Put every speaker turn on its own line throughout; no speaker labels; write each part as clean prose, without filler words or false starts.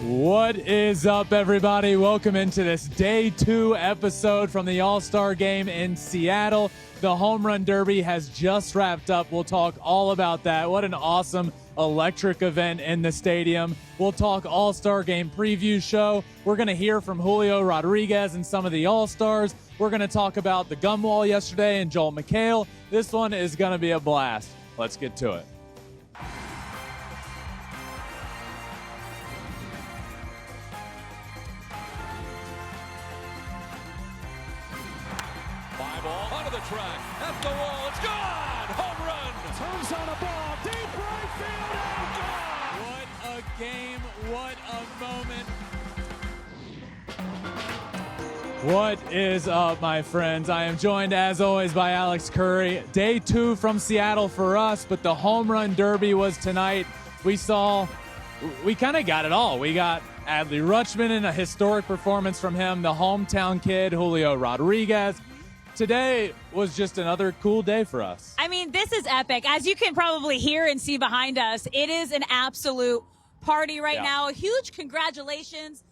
What is up, everybody? Welcome into this Day 2 episode from the All-Star Game in Seattle. The Home Run Derby has just wrapped up. We'll talk all about that. What an awesome electric event in the stadium. We'll talk All-Star Game preview show. We're going to hear from Julio Rodriguez and some of the All-Stars. We're going to talk about the gum wall yesterday and Joel McHale. This one is going to be a blast. Let's get to it.
Onto the track, at the wall, it's gone! Home run!
Turns on a ball, deep right field, and gone!
What a game, what a moment. What is up, my friends? I am joined, as always, by Alex Curry. Day 2 from Seattle for us, but the Home Run Derby was tonight. We kind of got it all. We got Adley Rutschman in a historic performance from him, the hometown kid, Julio Rodriguez. Today was just another cool day for us.
I mean, this is epic. As you can probably hear and see behind us, it is an absolute party right now. A huge congratulations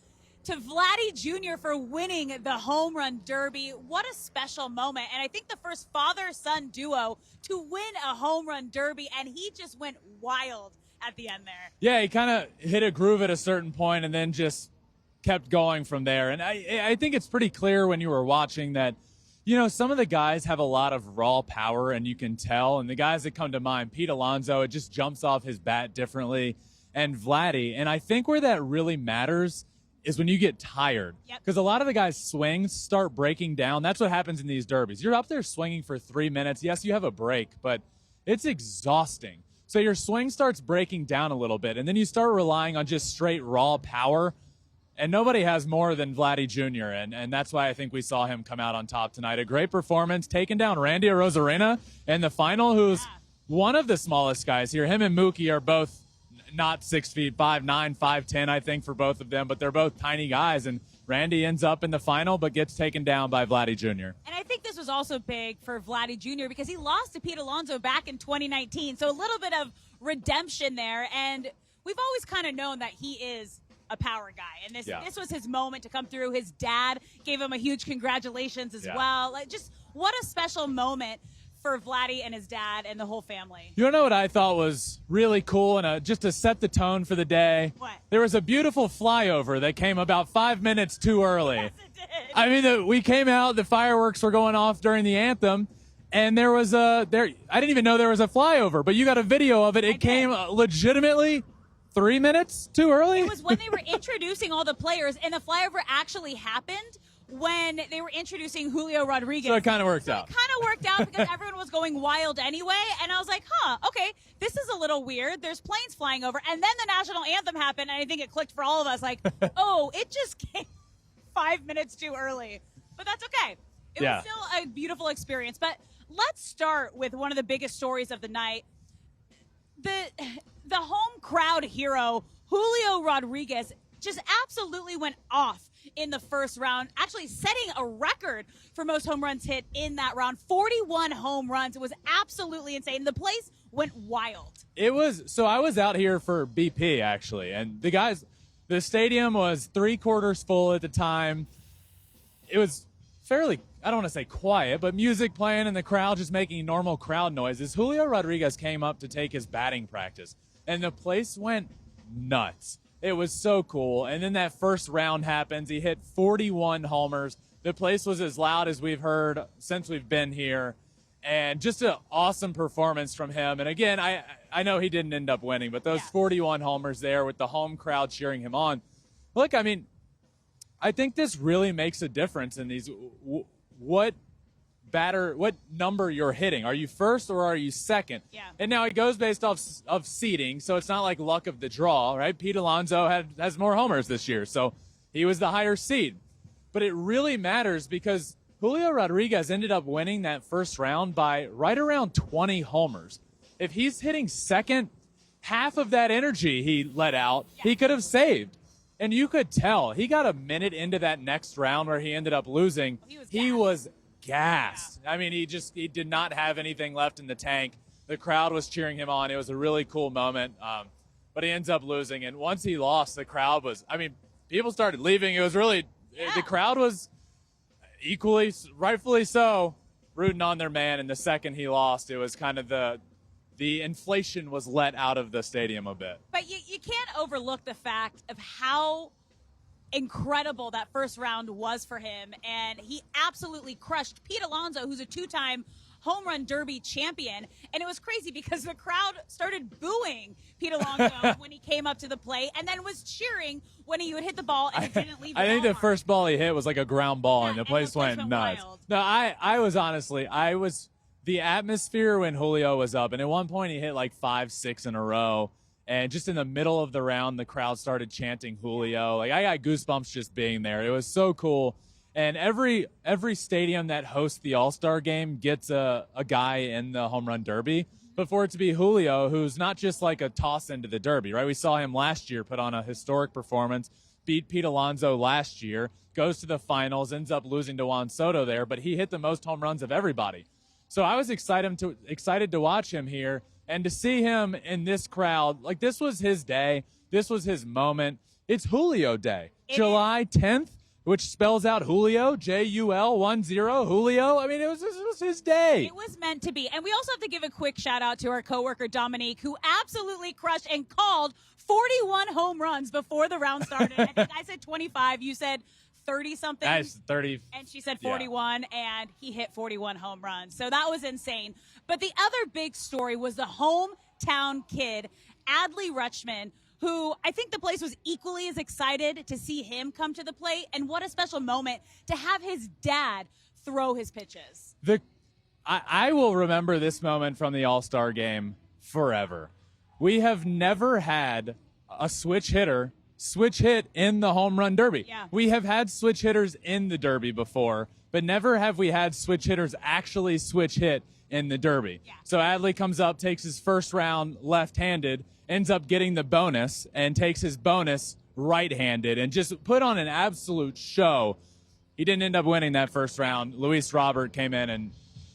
to Vladdy Jr. for winning the Home Run Derby. What a special moment. And I think the first father-son duo to win a Home Run Derby, and he just went wild at the end there. Yeah,
he kind of hit a groove at a certain point and then just kept going from there. And I think it's pretty clear when you were watching that, you know, some of the guys have a lot of raw power, and you can tell. And the guys that come to mind, Pete Alonso, it just jumps off his bat differently. And Vladdy. And I think where that really matters is when you get tired. Because a lot of the guys' swings start breaking down. That's what happens in these derbies. You're up there swinging for 3 minutes. Yes, you have a break, but it's exhausting. So your swing starts breaking down a little bit, and then you start relying on just straight raw power. And nobody has more than Vladdy Jr., and that's why I think we saw him come out on top tonight. A great performance, taking down Randy Arozarena in the final, who's one of the smallest guys here. Him and Mookie are both not 6 feet, 5'9", 5'10", I think, for both of them, but they're both tiny guys, and Randy ends up in the final but gets taken down by Vladdy Jr.
And I think this was also big for Vladdy Jr. because he lost to Pete Alonso back in 2019, so a little bit of redemption there, and we've always kind of known that he is a power guy, and this was his moment to come through. His dad gave him a huge congratulations as well. Like, just what a special moment for Vladdy and his dad and the whole family.
You know what I thought was really cool, and just to set the tone for the day?
What?
There was a beautiful flyover that came about 5 minutes too early.
Yes, it did.
I mean, we came out, the fireworks were going off during the anthem, and there was I didn't even know there was a flyover, but you got a video of it. It came legitimately 3 minutes too early?
It was when they were introducing all the players, and the flyover actually happened when they were introducing Julio Rodriguez.
So it kind of worked out.
It kind of worked out because everyone was going wild anyway, and I was like, okay, this is a little weird. There's planes flying over, and then the national anthem happened, and I think it clicked for all of us, like, oh, it just came 5 minutes too early. But that's okay. It was still a beautiful experience. But let's start with one of the biggest stories of the night. The home crowd hero, Julio Rodriguez, just absolutely went off in the first round, actually setting a record for most home runs hit in that round. 41 home runs. It was absolutely insane. The place went wild.
So I was out here for BP, actually, and the stadium was 3/4 full at the time. It was fairly, I don't want to say quiet, but music playing and the crowd just making normal crowd noises. Julio Rodriguez came up to take his batting practice, and the place went nuts. It was so cool. And then that first round happens. He hit 41 homers. The place was as loud as we've heard since we've been here. And just an awesome performance from him. And again, I know he didn't end up winning, but those 41 homers there with the home crowd cheering him on. Look, I mean, I think this really makes a difference in these. What number you're hitting? Are you first or are you second?
Yeah.
And now it goes based off of seeding, so it's not like luck of the draw, right? Pete Alonso has more homers this year, so he was the higher seed. But it really matters because Julio Rodriguez ended up winning that first round by right around 20 homers. If he's hitting second, half of that energy he let out, he could have saved. And you could tell he got a minute into that next round where he ended up losing. He was gassed. I mean, he did not have anything left in the tank. The crowd was cheering him on. It was a really cool moment. but he ends up losing. And once he lost, the crowd was, I mean, people started leaving. It was really, the crowd was equally, rightfully so, rooting on their man. And the second he lost, it was kind of the inflation was let out of the stadium a bit.
But you can't overlook the fact of how incredible that first round was for him. And he absolutely crushed Pete Alonso, who's a 2-time home run derby champion. And it was crazy because the crowd started booing Pete Alonso when he came up to the plate and then was cheering when he would hit the ball and it didn't leave
I think the first ball he hit was like a ground ball, and the place went nuts.
Wild.
No, I was the atmosphere when Julio was up, and at one point he hit like 5-6 in a row. And just in the middle of the round, the crowd started chanting Julio. Like, I got goosebumps just being there. It was so cool. And every stadium that hosts the All-Star Game gets a guy in the home run derby. But for it to be Julio, who's not just like a toss into the derby, right? We saw him last year put on a historic performance, beat Pete Alonso last year, goes to the finals, ends up losing to Juan Soto there, but he hit the most home runs of everybody. So I was excited to watch him here. And to see him in this crowd, like, this was his day. This was his moment. It's Julio Day. July 10th, which spells out Julio, Jul10, Julio. I mean, it was his day.
It was meant to be. And we also have to give a quick shout out to our coworker Dominique, who absolutely crushed and called 41 home runs before the round started. I think I said 25. You said 30-something.
That's 30.
And she said 41, and he hit 41 home runs. So that was insane. But the other big story was the hometown kid, Adley Rutschman, who I think the place was equally as excited to see him come to the plate. And what a special moment to have his dad throw his pitches.
I will remember this moment from the All-Star Game forever. We have never had a switch hit in the home run derby.
Yeah.
We have had switch hitters in the derby before, but never have we had switch hitters actually switch hit in the derby.
Yeah.
So Adley comes up, takes his first round left-handed, ends up getting the bonus, and takes his bonus right-handed, and just put on an absolute show. He didn't end up winning that first round. Luis Robert came in and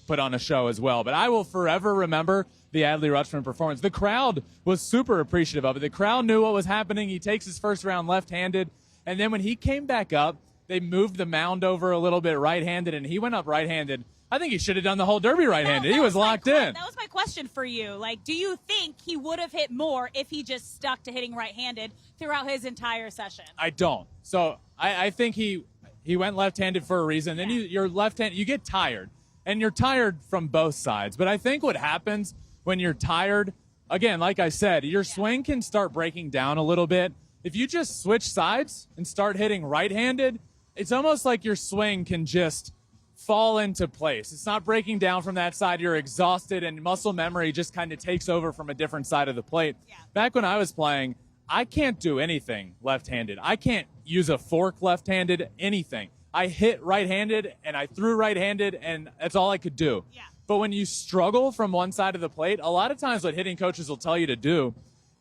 put on a show as well. But I will forever remember the Adley Rutschman performance. The crowd was super appreciative of it. The crowd knew what was happening. He takes his first round left-handed, and then when he came back up, they moved the mound over a little bit right-handed, and he went up right-handed. I think he should have done the whole derby right-handed. He was locked in.
That was my question for you. Like, do you think he would have hit more if he just stuck to hitting right-handed throughout his entire session?
I don't. So I think he went left-handed for a reason. Then you're left-handed. You get tired, and you're tired from both sides. But I think what happens when you're tired, again, like I said, your swing can start breaking down a little bit. If you just switch sides and start hitting right-handed, it's almost like your swing can just fall into place. It's not breaking down from that side. You're exhausted, and muscle memory just kind of takes over from a different side of the plate.
Yeah.
Back when I was playing, I can't do anything left-handed. I can't use a fork left-handed, anything. I hit right-handed, and I threw right-handed, and that's all I could do.
Yeah.
But when you struggle from one side of the plate, a lot of times what hitting coaches will tell you to do,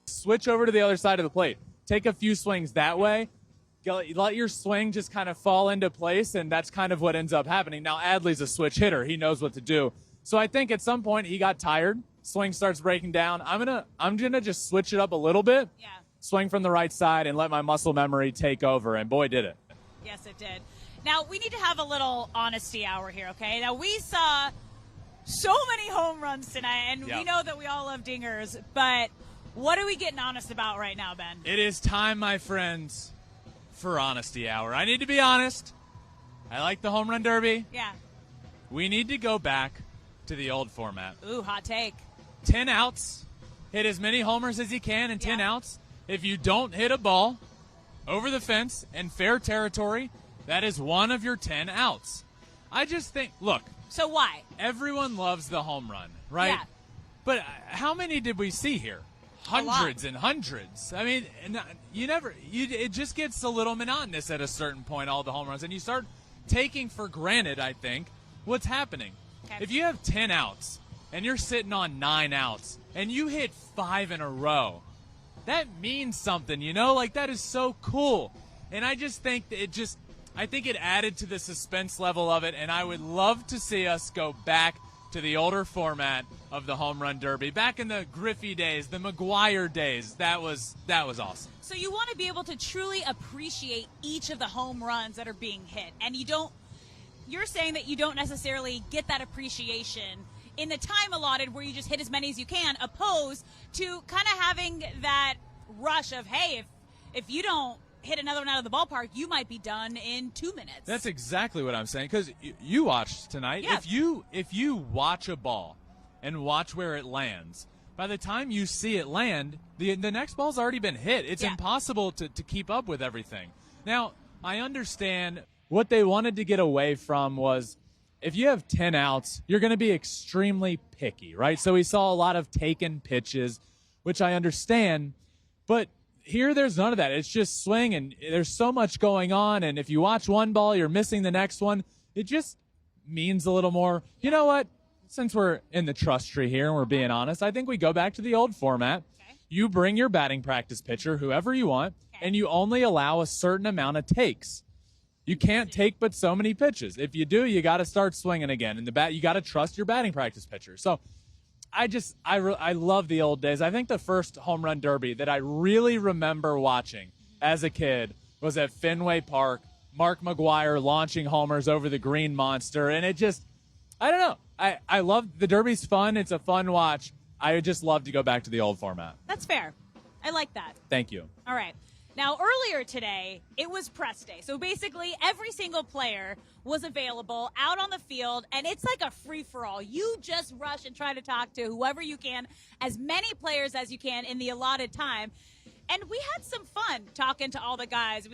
switch over to the other side of the plate. Take a few swings that way. Let your swing just kind of fall into place, and that's kind of what ends up happening. Now, Adley's a switch hitter. He knows what to do. So I think at some point he got tired. Swing starts breaking down. I'm gonna just switch it up a little bit.
Yeah.
Swing from the right side and let my muscle memory take over, and boy, did it.
Yes, it did. Now, we need to have a little honesty hour here, okay? Now, we saw so many home runs tonight, and we know that we all love dingers, but what are we getting honest about right now, Ben?
It is time, my friends, for honesty hour. I need to be honest. I like the home run derby.
Yeah.
We need to go back to the old format.
Ooh, hot take.
10 outs. Hit as many homers as you can in 10 outs. If you don't hit a ball over the fence in fair territory, that is one of your 10 outs. I just think, look.
So why?
Everyone loves the home run, right?
Yeah.
But how many did we see here? Hundreds and hundreds. I mean, it just gets a little monotonous at a certain point, all the home runs, and you start taking for granted, I think, what's happening.
Okay.
If you have 10 outs and you're sitting on 9 outs and you hit 5 in a row, that means something, like that is so cool. And I just think I think it added to the suspense level of it, and I would love to see us go back to the older format of the home run derby. Back in the Griffey days, the McGuire days, that was awesome.
So you want to be able to truly appreciate each of the home runs that are being hit. And you're saying that you don't necessarily get that appreciation in the time allotted where you just hit as many as you can, opposed to kind of having that rush of, hey, if you don't hit another one out of the ballpark, you might be done in 2 minutes.
That's exactly what I'm saying, because you watched tonight.
Yeah.
If you watch a ball and watch where it lands, by the time you see it land, the next ball's already been hit. It's impossible to keep up with everything. Now, I understand what they wanted to get away from was, if you have 10 outs, you're going to be extremely picky, right? So we saw a lot of taken pitches, which I understand, but here there's none of that. It's just swing, and there's so much going on, and if you watch one ball, you're missing the next one. It just means a little more. You know what? Since we're in the trust tree here and we're being honest, I think we go back to the old format.
Okay.
You bring your batting practice pitcher, whoever you want, and you only allow a certain amount of takes. You can't take but so many pitches. If you do, you got to start swinging again. And you got to trust your batting practice pitcher. So I love the old days. I think the first home run derby that I really remember watching as a kid was at Fenway Park, Mark McGuire launching homers over the Green Monster. And it just, I don't know. I love the derby's fun. It's a fun watch. I just love to go back to the old format.
That's fair. I like that.
Thank you.
All right. Now, earlier today, it was press day. So basically, every single player was available out on the field, and it's like a free-for-all. You just rush and try to talk to whoever you can, as many players as you can in the allotted time. And we had some fun talking to all the guys.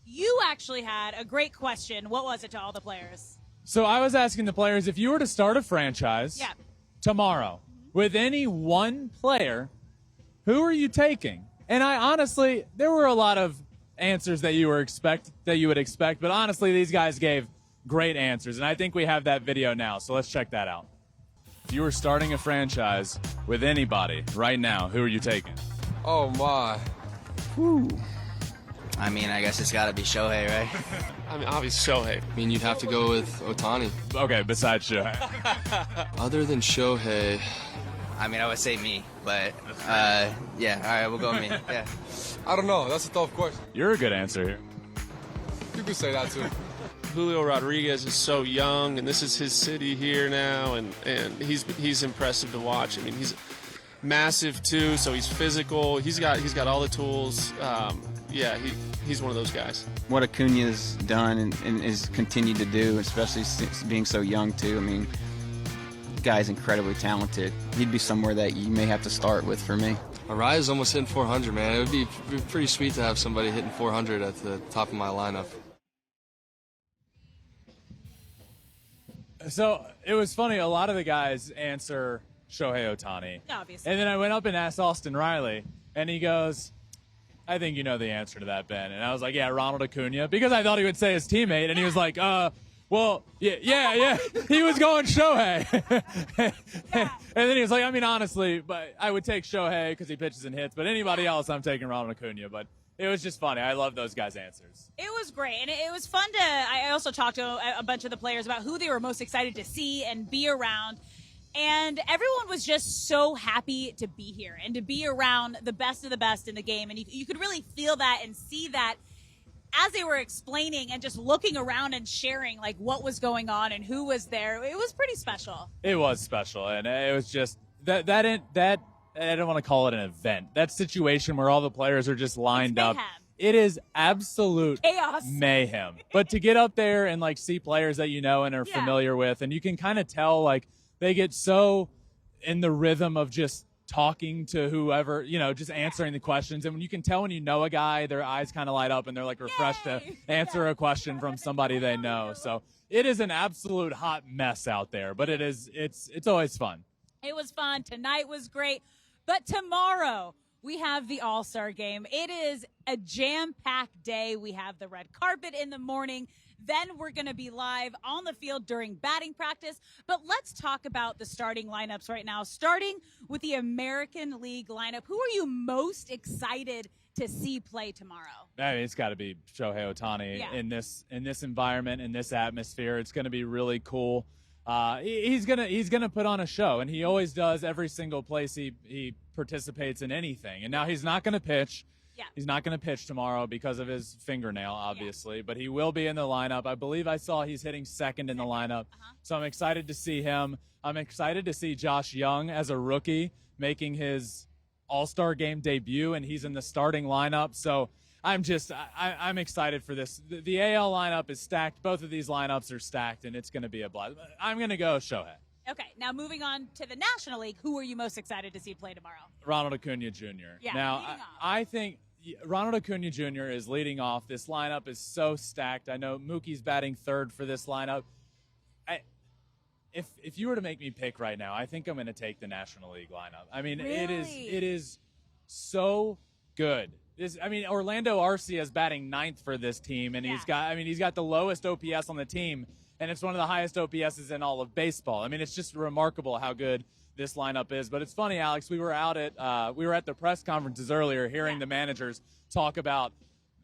You actually had a great question. What was it to all the players?
So I was asking the players, if you were to start a franchise tomorrow with any one player, who are you taking? And there were a lot of answers that you would expect, but honestly, these guys gave great answers, and I think we have that video now, so let's check that out. If you were starting a franchise with anybody right now, who are you taking?
Oh, my.
Whew. I mean, I guess it's got to be Shohei, right?
I mean, obviously Shohei. I mean, you'd have to go with Ohtani.
Okay, besides Shohei.
Other than Shohei,
I mean, I would say me, but yeah, all right, we'll go with me. Yeah.
I don't know. That's a tough question.
You're a good answer here.
You could say that, too.
Julio Rodriguez is so young, and this is his city here now, and he's impressive to watch. I mean, he's massive too, so he's physical. He's got all the tools. Yeah, he's one of those guys.
What Acuna's done and is continued to do, especially being so young too. I mean, the guy's incredibly talented. He'd be somewhere that you may have to start with for me.
Ariza's almost hitting 400, man. It would be pretty sweet to have somebody hitting 400 at the top of my lineup.
So it was funny. A lot of the guys answer Shohei Ohtani.
Obviously.
And then I went up and asked Austin Riley, and he goes, I think you know the answer to that, Ben. And I was like, yeah, Ronald Acuna, because I thought he would say his teammate. And he was like, well, yeah. He was going Shohei. And then he was like, I mean, honestly, but I would take Shohei because he pitches and hits. But anybody else, I'm taking Ronald Acuna. But it was just funny. I love those guys' answers.
It was great. And it was fun I also talked to a bunch of the players about who they were most excited to see and be around. And everyone was just so happy to be here and to be around the best of the best in the game. And you could really feel that and see that as they were explaining and just looking around and sharing like what was going on and who was there. It was pretty special.
It was special. And it was just that I don't want to call it an event. That situation where all the players are just lined up. It is absolute
chaos,
mayhem. But to get up there and like see players that you know and are familiar with, and you can kind of tell like they get so in the rhythm of just talking to whoever, just answering the questions. And when you can tell when you know a guy, their eyes kind of light up and they're like refreshed to answer a question from somebody they know. So it is an absolute hot mess out there, but it's always fun.
It was fun. Tonight was great. But tomorrow we have the All-Star Game. It is a jam-packed day. We have the red carpet in the morning. Then we're going to be live on the field during batting practice. But let's talk about the starting lineups right now, starting with the American League lineup. Who are you most excited to see play tomorrow?
I mean, it's got to be Shohei Ohtani in this environment, in this atmosphere. It's going to be really cool. he's gonna put on a show, and he always does every single place he participates in anything. And now he's not gonna pitch.
Yeah.
He's not going to pitch tomorrow because of his fingernail, obviously, but he will be in the lineup. I believe I saw he's hitting second in the lineup, so I'm excited to see him. I'm excited to see Josh Young as a rookie making his All-Star Game debut, and he's in the starting lineup. So I'm excited for this. The AL lineup is stacked. Both of these lineups are stacked, and it's going to be a blast. I'm going to go Shohei.
Okay, now moving on to the National League, who are you most excited to see play tomorrow?
Ronald Acuna Jr.
Yeah,
now, I think Ronald Acuna Jr. is leading off. This lineup is so stacked. I know Mookie's batting third for this lineup. If you were to make me pick right now, I think I'm going to take the National League lineup. I mean,
really?
it is so good. Orlando Arcia is batting ninth for this team, and he's got the lowest OPS on the team, and it's one of the highest OPSs in all of baseball. I mean, it's just remarkable how good this lineup is. But it's funny, Alex, we were at the press conferences earlier hearing the managers talk about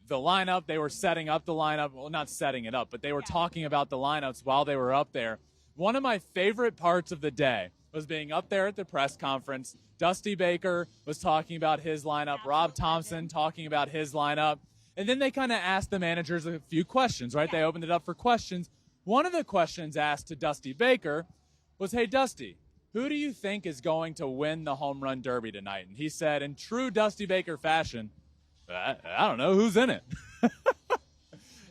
the lineup. They were setting up the lineup. Well, not setting it up, but they were talking about the lineups while they were up there. One of my favorite parts of the day was being up there at the press conference. Dusty Baker was talking about his lineup. Rob Thompson talking about his lineup. And then they kind of asked the managers a few questions, right? They opened it up for questions. One of the questions asked to Dusty Baker was, hey, Dusty, who do you think is going to win the home run derby tonight? And he said, in true Dusty Baker fashion, I don't know, who's in it?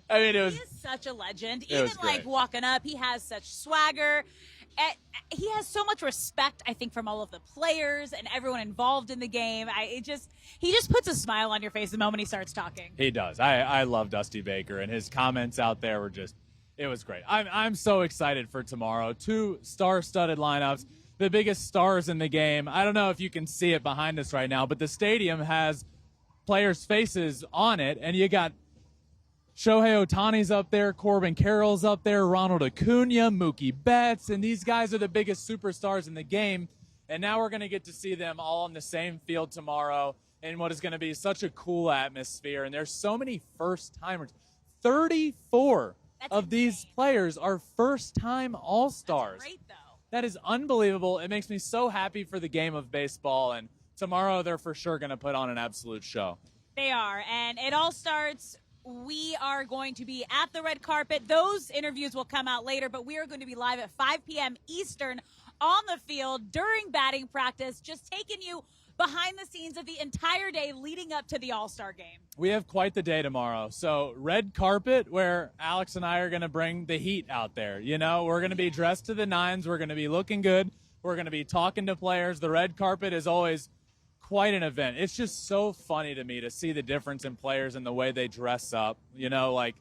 I mean, he
is such a legend. Even
great.
Walking up, he has such swagger. He has so much respect, I think, from all of the players and everyone involved in the game. He just puts a smile on your face the moment he starts talking.
He does. I love Dusty Baker, and his comments out there were it was great. I'm so excited for tomorrow. 2 star-studded lineups, the biggest stars in the game. I don't know if you can see it behind us right now, but the stadium has players' faces on it, and you got Shohei Ohtani's up there, Corbin Carroll's up there, Ronald Acuna, Mookie Betts, and these guys are the biggest superstars in the game. And now we're going to get to see them all on the same field tomorrow in what is going to be such a cool atmosphere. And there's so many first-timers. 34 of these players are first-time All-Stars.
That's great, though.
That is unbelievable. It makes me so happy for the game of baseball. And tomorrow they're for sure going to put on an absolute show.
They are. And it all starts. We are going to be at the red carpet. Those interviews will come out later, but we are going to be live at 5 p.m. Eastern on the field during batting practice, just taking you behind the scenes of the entire day leading up to the All-Star Game.
We have quite the day tomorrow. So red carpet, where Alex and I are going to bring the heat out there. You know, we're going to be dressed to the nines. We're going to be looking good. We're going to be talking to players. The red carpet is always quite an event. It's just so funny to me to see the difference in players and the way they dress up. You know, like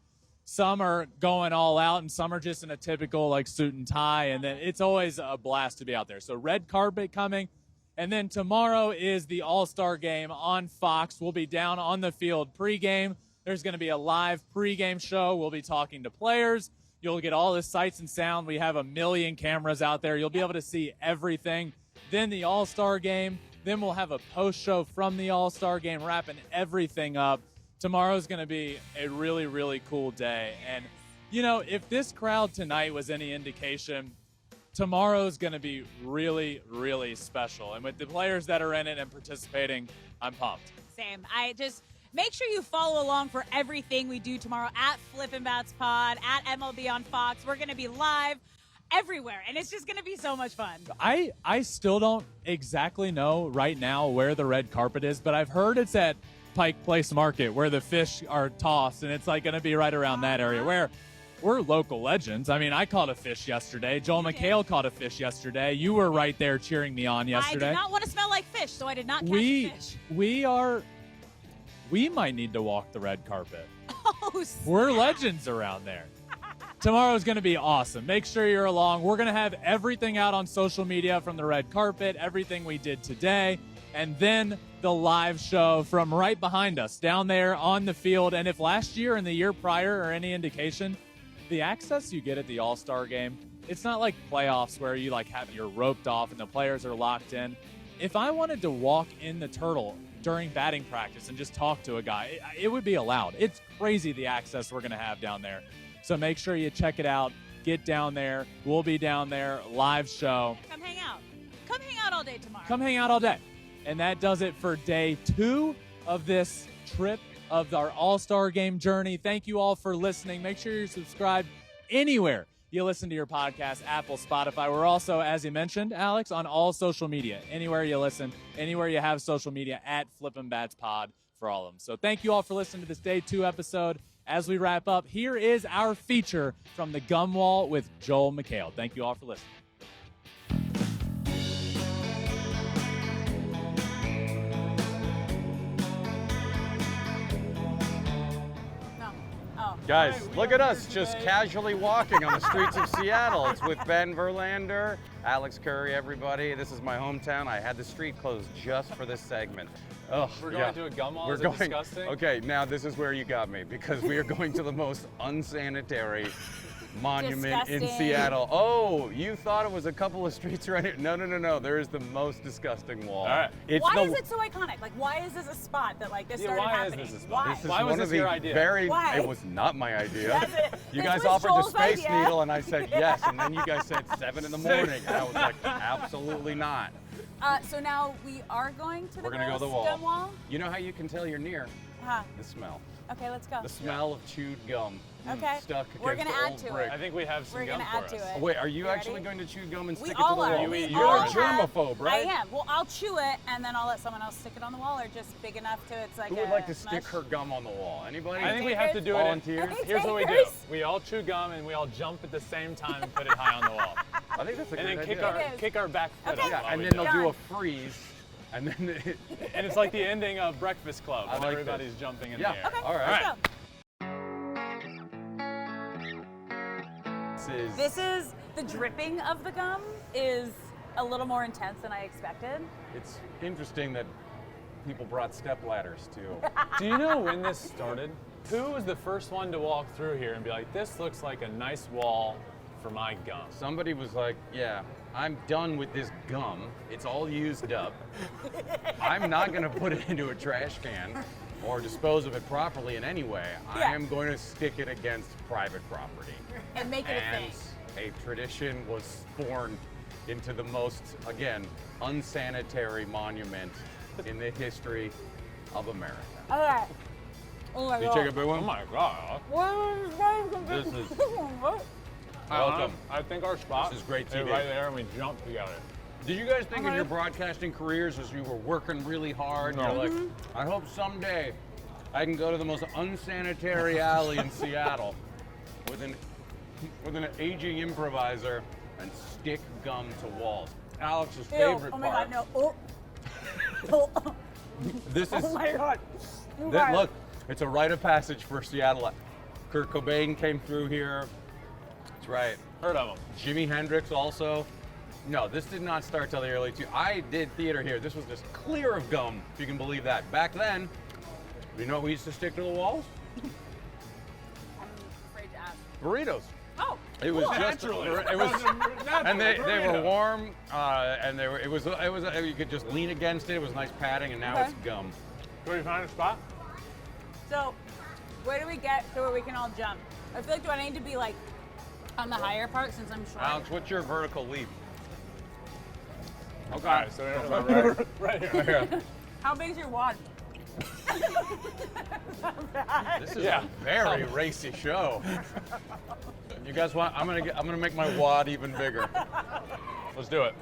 some are going all out and some are just in a typical like suit and tie, and then it's always a blast to be out there. So red carpet coming, and then tomorrow is the All-Star Game on Fox. We'll be down on the field pregame. There's going to be a live pregame show. We'll be talking to players. You'll get all the sights and sound. We have 1 million cameras out there. You'll be able to see everything. Then the All-Star Game. Then we'll have a post show from the All-Star Game, wrapping everything up. Tomorrow's going to be a really, really cool day. And, you know, if this crowd tonight was any indication, tomorrow's going to be really, really special. And with the players that are in it and participating, I'm pumped.
Same. I just make sure you follow along for everything we do tomorrow at Flippin Bats Pod, at MLB on Fox. We're going to be live everywhere, and it's just going to be so much fun.
I still don't exactly know right now where the red carpet is, but I've heard it's at Pike Place Market where the fish are tossed, and it's like going to be right around that area where we're local legends. I mean, I caught a fish yesterday. Joel McHale caught a fish yesterday. You were right there cheering me on yesterday.
I did not want to smell like fish, so I did not catch a fish.
We might need to walk the red carpet.
Oh, snap.
We're legends around there. Tomorrow's going to be awesome. Make sure you're along. We're going to have everything out on social media from the red carpet, everything we did today, and then the live show from right behind us down there on the field. And if last year and the year prior are any indication, the access you get at the All-Star Game, it's not like playoffs where you you're roped off and the players are locked in. If I wanted to walk in the Turtle during batting practice and just talk to a guy, it would be allowed. It's crazy the access we're going to have down there. So make sure you check it out get down there. We'll be down there, live show.
Come hang out. Come hang out all day tomorrow.
Come hang out all day. And that does it for day 2 of this trip of our All-Star Game journey. Thank you all for listening. Make sure you're subscribed anywhere you listen to your podcast, Apple, Spotify. We're also, as you mentioned, Alex, on all social media. Anywhere you listen, anywhere you have social media, at Flippin Bats Pod for all of them. So thank you all for listening to this day 2 episode. As we wrap up, here is our feature from the Gum Wall with Joel McHale. Thank you all for listening.
Guys, look at us just casually walking on the streets of Seattle. It's with Ben Verlander, Alex Curry, everybody. This is my hometown. I had the street closed just for this segment. Ugh,
We're going to a gum wall? Is it disgusting?
Okay, now this is where you got me, because we are going to the most unsanitary monument in Seattle. Oh, you thought it was a couple of streets right here. No. There is the most disgusting wall.
All right.
Why is it so iconic? Like, why is this a spot that, like, this started happening?
Why is this a spot?
Why?
Why was this your idea?
Why?
It was not my idea. You guys
was
offered
Joel's
the Space
idea.
Needle, and I said yes, and then you guys said 7 in the morning, and I was like, absolutely not.
So now we are going to the
We're gonna go to the
gum wall?
You know how you can tell you're near?
Huh.
The smell.
Okay, let's go.
The smell of chewed gum.
Okay.
Stuck
We're
against
gonna
the
add
old
to
brick.
I think we have some
We're
gum
gonna
for
add
us.
to it.
Oh, wait, are you
You
actually
ready?
going to chew gum and
We
stick it to the
all
wall?
are.
You're a germaphobe, right?
I am. Well, I'll chew it, and then I'll let someone else stick it on the wall, or just big enough to it's like
Who would like to
mush.
stick her gum on the wall? Anybody?
I think we have to do it.
Volunteers?
Here's what we do.
Takers?
We all chew gum and we all jump at the same time and put it high on the wall.
I think that's a
And
good
then
idea.
kick our back foot
Okay.
up
Yeah,
while
and
we
then
do
they'll
it.
do a freeze, and then
And it's like the ending of Breakfast Club
I
when
like
everybody's jumping in
Yeah.
the air.
Okay,
All
let's
right.
go. This is the dripping of the gum is a little more intense than I expected.
It's interesting that people brought step ladders too.
Do you know when this started? Who was the first one to walk through here and be like, this looks like a nice wall for my gum?
Somebody was like, yeah, I'm done with this gum. It's all used up. I'm not going to put it into a trash can or dispose of it properly in any way. I
Yeah.
am going to stick it against private property.
And make it a
And
thing.
a tradition was born into the most, again, unsanitary monument in the history of America.
All right. Oh my
Did you
god.
take a big one?
Oh my God.
This is
What?
welcome.
I think our spot
This is great
is
TV.
right there and we jump together.
Did you guys think in your broadcasting careers as you were working really hard,
No.
you're like, I hope someday I can go to the most unsanitary alley in Seattle with an aging improviser and stick gum to walls? Alex's favorite
Oh my
part.
god, no. Oh.
This is
Oh my god. You
that,
guys.
look, it's a rite of passage for Seattle. Kurt Cobain came through here. That's right.
Heard of them.
Jimi Hendrix also. No, this did not start till the early I did theater here. This was just clear of gum, if you can believe that. Back then, you know what we used to stick to the walls?
I'm afraid to ask.
Burritos.
Oh.
It was
cool.
just it was, and they were warm, and they were it was you could just lean against it. It was nice padding, and now
Okay.
it's gum.
Can we find a spot?
So, where do we get to where we can all jump? I feel like do I need to be like on the higher part since I'm short?
Alex, what's your vertical leap? Okay.
All right, so right here.
How big's your wad?
This is a very racy show. You guys want? I'm gonna make my wad even bigger.
Let's do it.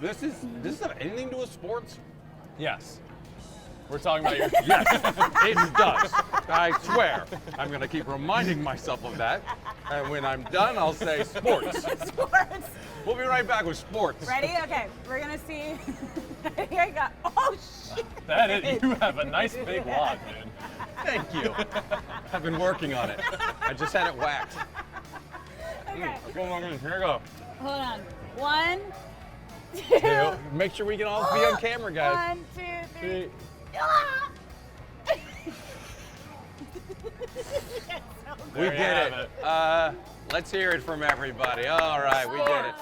This have anything to do with sports?
Yes. We're talking about your.
Yes, it does. I swear. I'm gonna keep reminding myself of that. And when I'm done, I'll say sports.
Sports.
We'll be right back with sports.
Ready? Okay, we're gonna see. Here I go. Oh shit.
That is, you have a nice big wad, dude.
Thank you. I've been working on it. I just had it whacked.
Okay.
Here we go.
Hold on. 1, 2.
Make sure we can all be on camera, guys.
1, 2, 3.
We did it. Let's hear it from everybody. All right, we did it.